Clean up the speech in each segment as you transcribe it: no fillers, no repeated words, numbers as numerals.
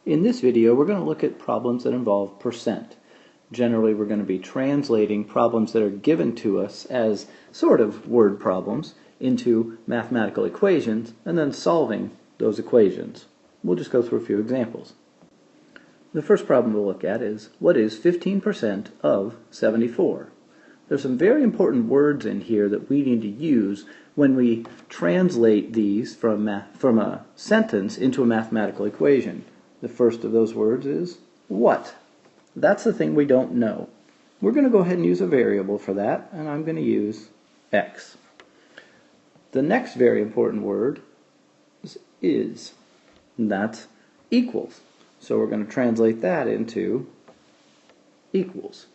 In this video, we're going to look at problems that involve percent. Generally, we're going to be translating problems that are given to us as sort of word problems into mathematical equations and then solving those equations. We'll just go through a few examples. The first problem we'll look at is, what is 15% of 74? There's some very important words in here that we need to use when we translate these from a sentence into a mathematical equation. The first of those words is what. That's the thing we don't know. We're going to go ahead and use a variable for that, and I'm going to use x. The next very important word is, and that's equals. So we're going to translate that into equals.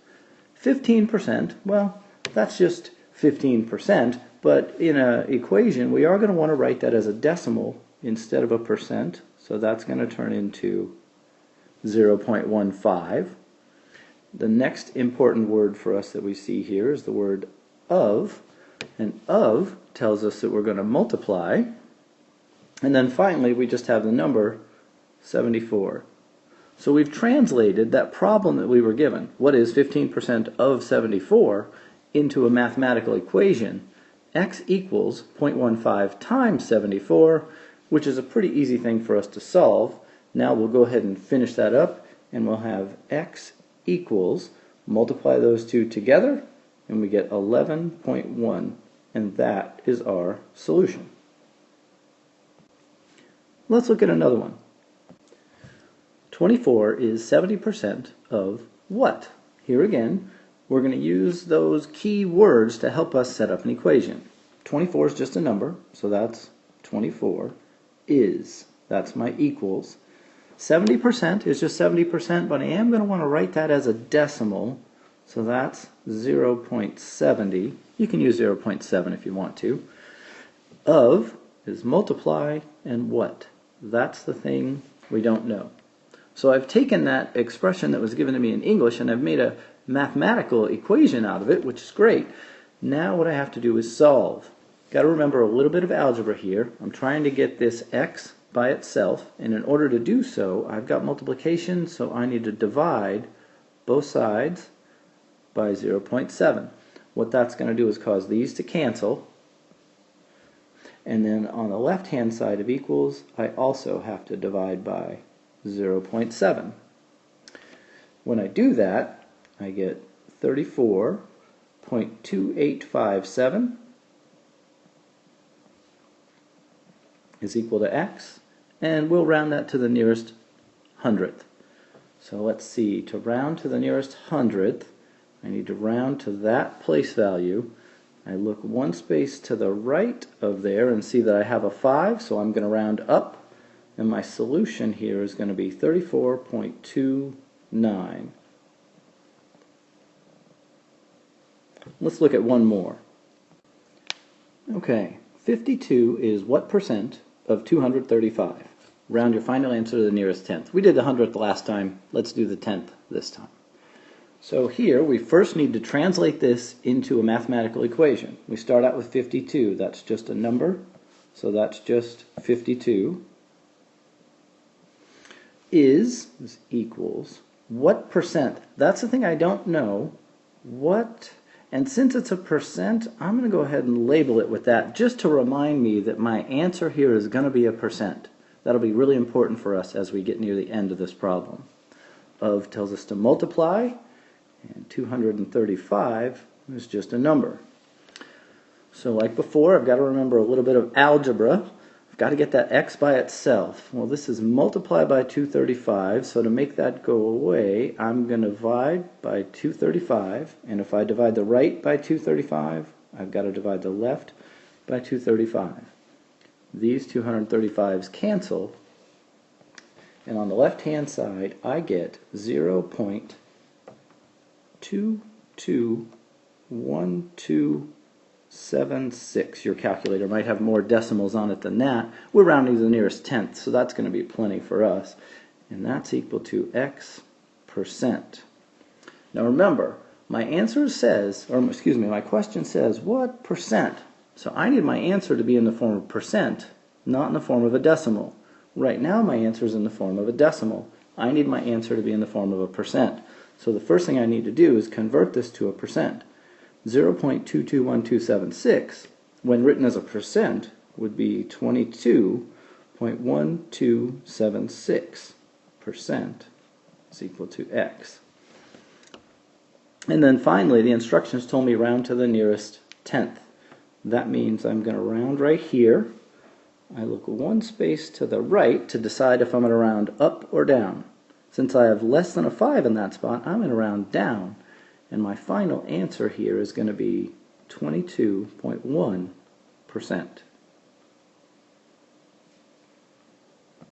15%, well, that's just 15%, but in an equation we are going to want to write that as a decimal instead of a percent, so that's going to turn into 0.15. The next important word for us that we see here is the word of, and of tells us that we're going to multiply, and then finally we just have the number 74. So we've translated that problem that we were given, what is 15% of 74, into a mathematical equation, x equals 0.15 times 74, which is a pretty easy thing for us to solve. Now we'll go ahead and finish that up, and we'll have x equals, multiply those two together, and we get 11.1, and that is our solution. Let's look at another one. 24 is 70% of what? Here again, we're going to use those key words to help us set up an equation. 24 is just a number, so that's 24 is, that's my equals. 70% is just 70%, but I am going to want to write that as a decimal, so that's 0.70. You can use 0.7 if you want to. Of is multiply, and what? That's the thing we don't know. So I've taken that expression that was given to me in English and I've made a mathematical equation out of it, which is great. Now what I have to do is solve. Got to remember a little bit of algebra here. I'm trying to get this x by itself, and in order to do so, I've got multiplication, so I need to divide both sides by 0.7. What that's going to do is cause these to cancel, and then on the left hand side of equals, I also have to divide by 0.7. When I do that, I get 34.2857 is equal to x, and we'll round that to the nearest hundredth. So let's see, to round to the nearest hundredth, I need to round to that place value. I look one space to the right of there and see that I have a 5, so I'm going to round up. And my solution here is going to be 34.29. Let's look at one more. Okay, 52 is what percent of 235? Round your final answer to the nearest tenth. We did the hundredth last time. Let's do the tenth this time. So here we first need to translate this into a mathematical equation. We start out with 52. That's just a number, so that's just 52. Is equals what percent? That's the thing I don't know. What? And since it's a percent, I'm going to go ahead and label it with that just to remind me that my answer here is going to be a percent. That'll be really important for us as we get near the end of this problem. Of tells us to multiply, and 235 is just a number. So like before, I've got to remember a little bit of algebra. Got to get that x by itself. Well, this is multiplied by 235, so to make that go away, I'm going to divide by 235, and if I divide the right by 235, I've got to divide the left by 235. These 235s cancel, and on the left-hand side, I get 0.221276. Your calculator might have more decimals on it than that. We're rounding to the nearest tenth, so that's going to be plenty for us. And that's equal to x percent. Now remember, my answer says, or excuse me, my question says, what percent? So I need my answer to be in the form of percent, not in the form of a decimal. Right now my answer is in the form of a decimal, I need my answer to be in the form of a percent. So the first thing I need to do is convert this to a percent. 0.221276, when written as a percent, would be 22.1276% is equal to x. And then finally, the instructions told me round to the nearest tenth. That means I'm going to round right here. I look one space to the right to decide if I'm going to round up or down. Since I have less than a 5 in that spot, I'm going to round down. And my final answer here is going to be 22.1%.